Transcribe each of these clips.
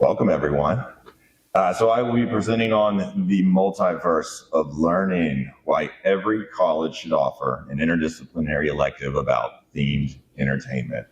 Welcome, everyone. So I will be presenting on the multiverse of learning, why every college should offer an interdisciplinary elective about themed entertainment.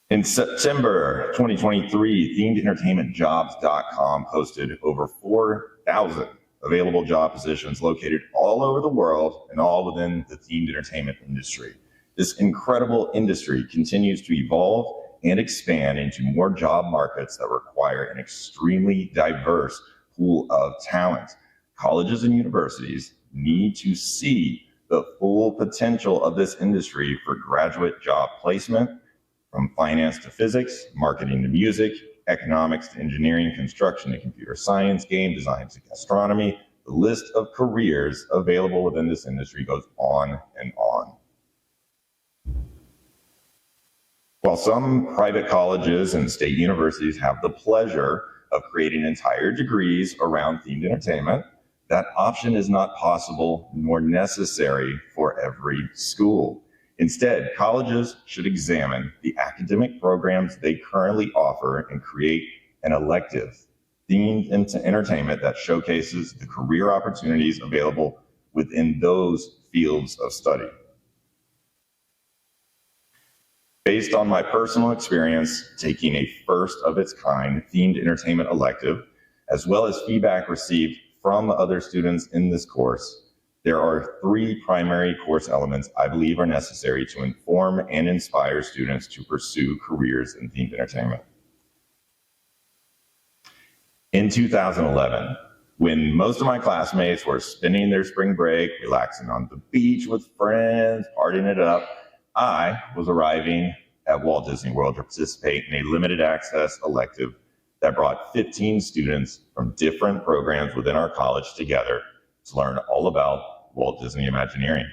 In September 2023, themedentertainmentjobs.com posted over 4,000 available job positions located all over the world and all within the themed entertainment industry. This incredible industry continues to evolve and expand into more job markets that require an extremely diverse pool of talent. Colleges and universities need to see the full potential of this industry for graduate job placement, from finance to physics, marketing to music, economics to engineering, construction to computer science, game design to gastronomy. The list of careers available within this industry goes on and on. While some private colleges and state universities have the pleasure of creating entire degrees around themed entertainment, that option is not possible nor necessary for every school. Instead, colleges should examine the academic programs they currently offer and create an elective themed entertainment that showcases the career opportunities available within those fields of study. Based on my personal experience taking a first of its kind themed entertainment elective, as well as feedback received from other students in this course, there are three primary course elements I believe are necessary to inform and inspire students to pursue careers in themed entertainment. In 2011, when most of my classmates were spending their spring break, relaxing on the beach with friends, partying it up, I was arriving at Walt Disney World to participate in a limited access elective that brought 15 students from different programs within our college together to learn all about Walt Disney Imagineering.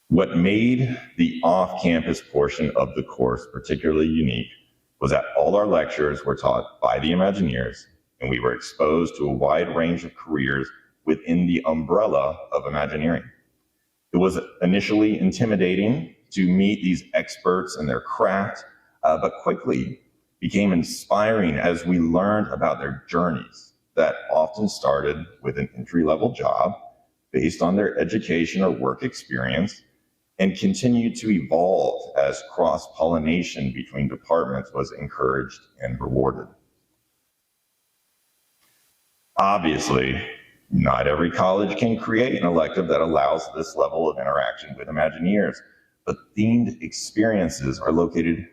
What made the off-campus portion of the course particularly unique was that all our lectures were taught by the Imagineers, and we were exposed to a wide range of careers within the umbrella of Imagineering. It was initially intimidating to meet these experts in their craft, but quickly became inspiring as we learned about their journeys that often started with an entry-level job based on their education or work experience and continued to evolve as cross-pollination between departments was encouraged and rewarded. Obviously, not every college can create an elective that allows this level of interaction with Imagineers, but themed experiences are located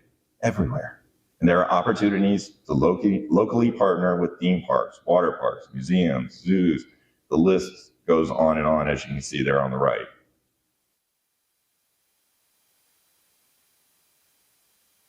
everywhere. And there are opportunities to locally partner with theme parks, water parks, museums, zoos. The list goes on and on, as you can see there on the right.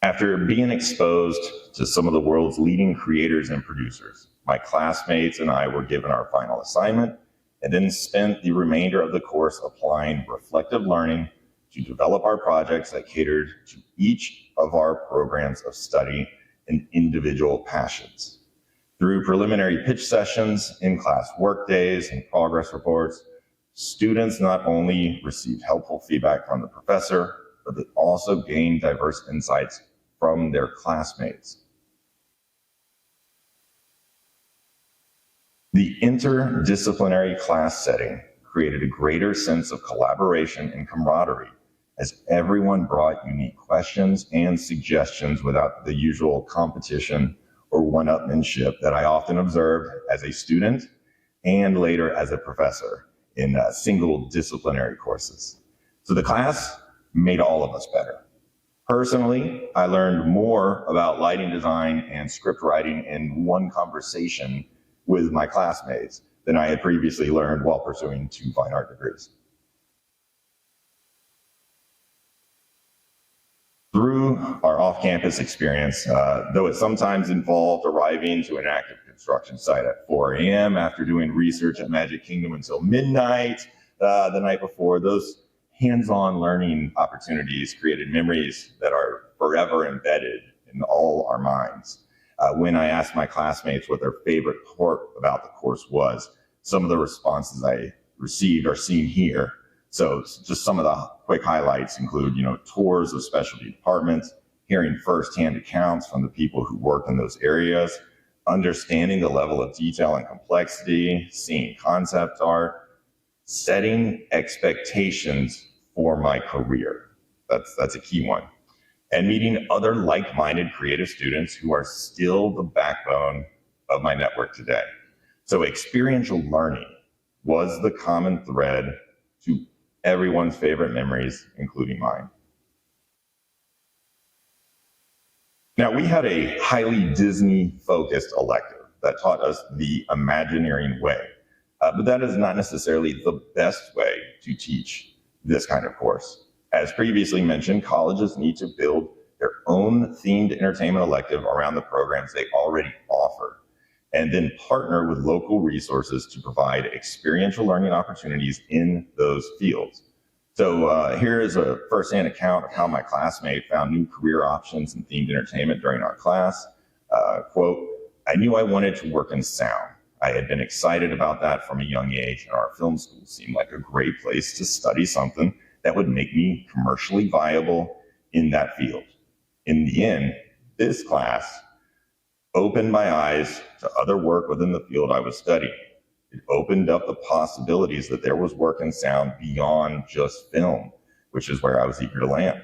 After being exposed to some of the world's leading creators and producers, my classmates and I were given our final assignment and then spent the remainder of the course applying reflective learning to develop our projects that catered to each of our programs of study and individual passions. Through preliminary pitch sessions, in-class work days, and progress reports, students not only received helpful feedback from the professor, but they also gained diverse insights from their classmates. The interdisciplinary class setting created a greater sense of collaboration and camaraderie, as everyone brought unique questions and suggestions without the usual competition or one-upmanship that I often observed as a student and later as a professor in single disciplinary courses. So the class made all of us better. Personally, I learned more about lighting design and script writing in one conversation with my classmates than I had previously learned while pursuing 2 fine art degrees. Through our off-campus experience, though it sometimes involved arriving to an active construction site at 4 a.m. after doing research at Magic Kingdom until midnight the night before, those hands-on learning opportunities created memories that are forever embedded in all our minds. When I asked my classmates what their favorite part about the course was, some of the responses I received are seen here. So just some of the quick highlights include, tours of specialty departments, hearing firsthand accounts from the people who work in those areas, understanding the level of detail and complexity, seeing concept art, setting expectations for my career. That's a key one. And meeting other like-minded creative students who are still the backbone of my network today. So experiential learning was the common thread to everyone's favorite memories, including mine. Now, we had a highly Disney-focused elective that taught us the Imagineering way, but that is not necessarily the best way to teach this kind of course. As previously mentioned, colleges need to build their own themed entertainment elective around the programs they already offer, and then partner with local resources to provide experiential learning opportunities in those fields. So here is a firsthand account of how my classmate found new career options in themed entertainment during our class. Quote, "I knew I wanted to work in sound. I had been excited about that from a young age, and our film school seemed like a great place to study something that would make me commercially viable in that field. In the end, this class opened my eyes to other work within the field I was studying. It opened up the possibilities that there was work in sound beyond just film, which is where I was eager to land.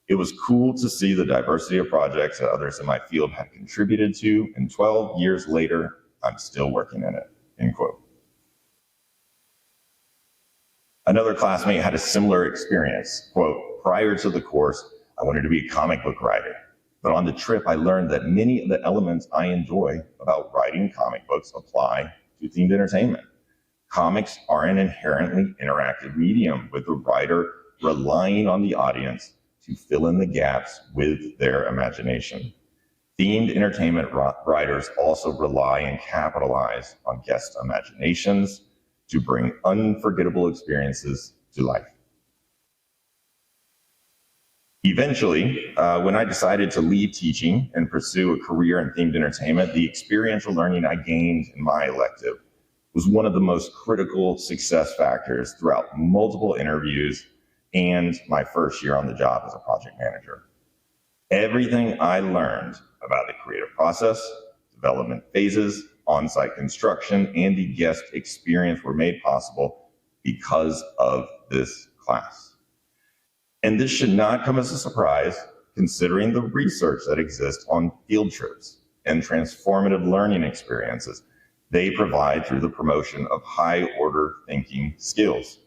It was cool to see the diversity of projects that others in my field had contributed to, and 12 years later, I'm still working in it," end quote. Another classmate had a similar experience. Quote, "Prior to the course, I wanted to be a comic book writer. But on the trip, I learned that many of the elements I enjoy about writing comic books apply to themed entertainment. Comics are an inherently interactive medium, with the writer relying on the audience to fill in the gaps with their imagination. Themed entertainment writers also rely and capitalize on guest imaginations to bring unforgettable experiences to life." Eventually, when I decided to leave teaching and pursue a career in themed entertainment, the experiential learning I gained in my elective was one of the most critical success factors throughout multiple interviews and my first year on the job as a project manager. Everything I learned about the creative process, development phases, on-site construction, and the guest experience were made possible because of this class. And this should not come as a surprise, considering the research that exists on field trips and transformative learning experiences they provide through the promotion of high-order thinking skills.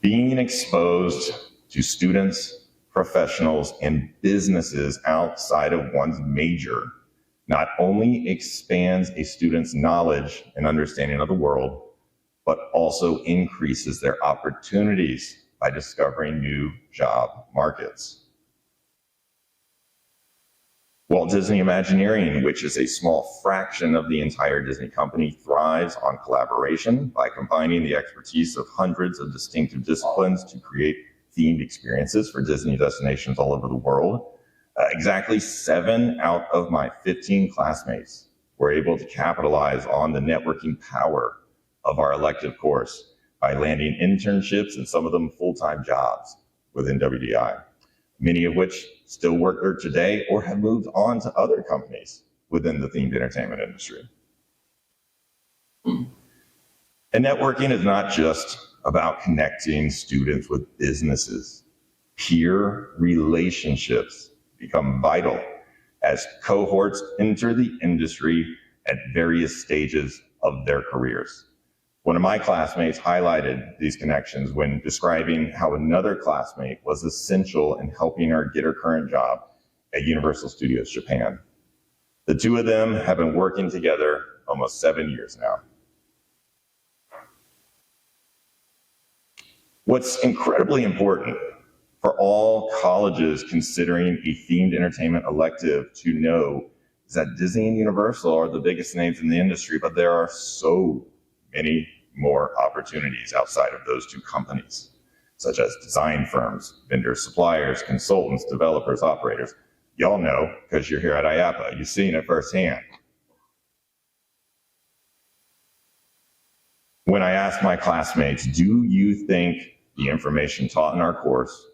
Being exposed to students, professionals, and businesses outside of one's major not only expands a student's knowledge and understanding of the world, but also increases their opportunities by discovering new job markets. Walt Disney Imagineering, which is a small fraction of the entire Disney company, thrives on collaboration by combining the expertise of hundreds of distinctive disciplines to create themed experiences for Disney destinations all over the world. Exactly 7 out of my 15 classmates were able to capitalize on the networking power of our elective course by landing internships and some of them full-time jobs within WDI, many of which still work there today or have moved on to other companies within the themed entertainment industry. And networking is not just about connecting students with businesses. Peer relationships become vital as cohorts enter the industry at various stages of their careers. One of my classmates highlighted these connections when describing how another classmate was essential in helping her get her current job at Universal Studios Japan. The two of them have been working together almost 7 years now. What's incredibly important for all colleges considering a themed entertainment elective to know is that Disney and Universal are the biggest names in the industry, but there are so many more opportunities outside of those two companies, such as design firms, vendors, suppliers, consultants, developers, operators. Y'all know because you're here at IAPA. You've seen it firsthand. When I asked my classmates, do you think the information taught in our course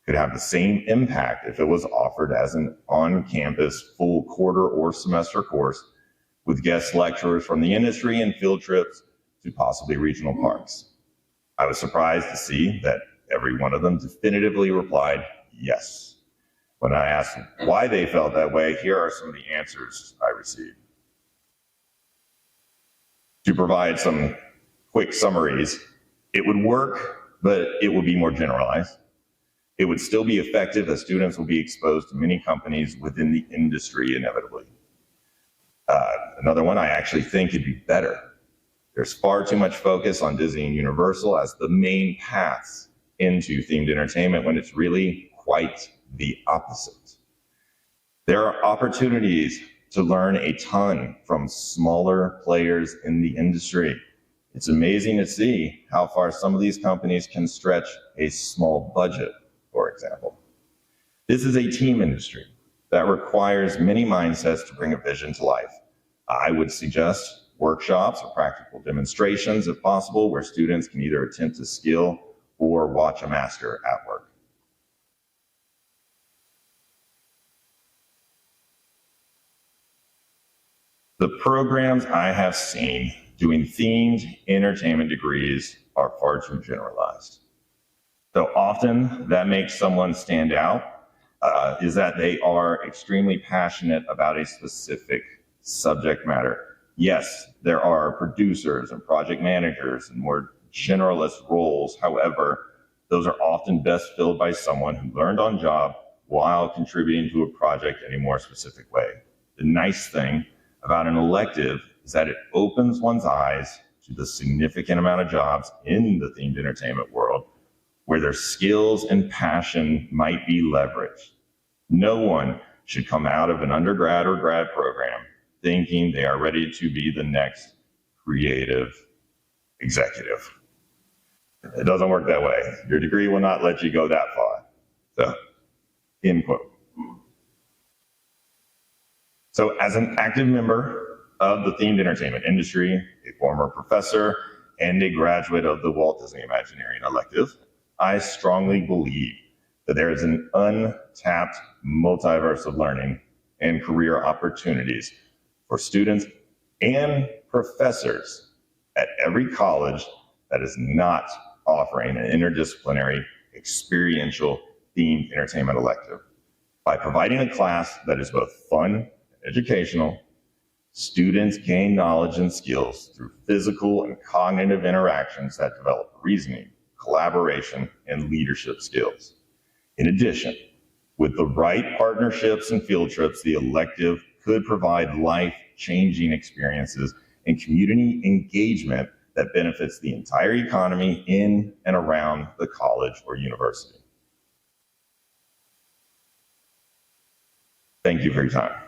could have the same impact if it was offered as an on-campus full quarter or semester course with guest lecturers from the industry and field trips to possibly regional parks? I was surprised to see that every one of them definitively replied yes. When I asked why they felt that way, here are some of the answers I received. To provide some quick summaries, it would work, but it would be more generalized. It would still be effective as students will be exposed to many companies within the industry inevitably. Another one, I actually think it'd be better. There's far too much focus on Disney and Universal as the main paths into themed entertainment when it's really quite the opposite. There are opportunities to learn a ton from smaller players in the industry. It's amazing to see how far some of these companies can stretch a small budget, for example. This is a team industry that requires many mindsets to bring a vision to life. I would suggest workshops or practical demonstrations, if possible, where students can either attempt a skill or watch a master at work. The programs I have seen doing themed entertainment degrees are far too generalized. Though often that makes someone stand out is that they are extremely passionate about a specific subject matter. Yes, there are producers and project managers and more generalist roles. However, those are often best filled by someone who learned on job while contributing to a project in a more specific way. The nice thing about an elective is that it opens one's eyes to the significant amount of jobs in the themed entertainment world where their skills and passion might be leveraged. No one should come out of an undergrad or grad program thinking they are ready to be the next creative executive. It doesn't work that way. Your degree will not let you go that far. So, end quote. So as an active member of the themed entertainment industry, a former professor, and a graduate of the Walt Disney Imagineering elective, I strongly believe that there is an untapped multiverse of learning and career opportunities for students and professors at every college that is not offering an interdisciplinary, experiential, themed entertainment elective. By providing a class that is both fun and educational, students gain knowledge and skills through physical and cognitive interactions that develop reasoning, collaboration, and leadership skills. In addition, with the right partnerships and field trips, the elective could provide life-changing experiences and community engagement that benefits the entire economy in and around the college or university. Thank you for your time.